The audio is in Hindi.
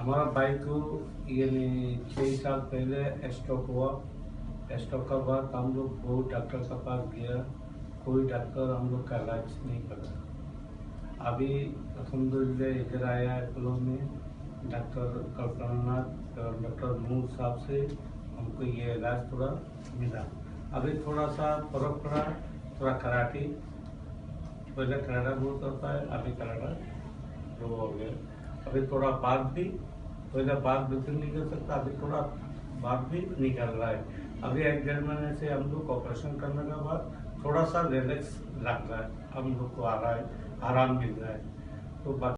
हमारा बाइक को यानी 6 साल पहले स्ट्रोक हुआ। स्ट्रोक का बाद हम लोग बहुत डॉक्टर के पास गया, कोई डॉक्टर हम लोग का इलाज नहीं कर रहा। अभी अल्हम्दुलिल्लाह इधर आया है अपोलो में डॉक्टर कल्पनानाथ, डॉक्टर नूर साहब से हमको ये इलाज थोड़ा मिला। अभी थोड़ा सा फर्क पड़ा, थोड़ा कराटे, पहले कराटा बहुत करता है, अभी कराटा लो हो गया। अभी थोड़ा बात भी, पहले बात बिल्कुल नहीं कर सकता, अभी थोड़ा बात भी निकल रहा है। अभी 1-1.5 महीने से हम लोग ऑपरेशन करने के बाद थोड़ा सा रिलैक्स लग रहा है, हम लोग को आ रहा है, आराम मिल रहा है। तो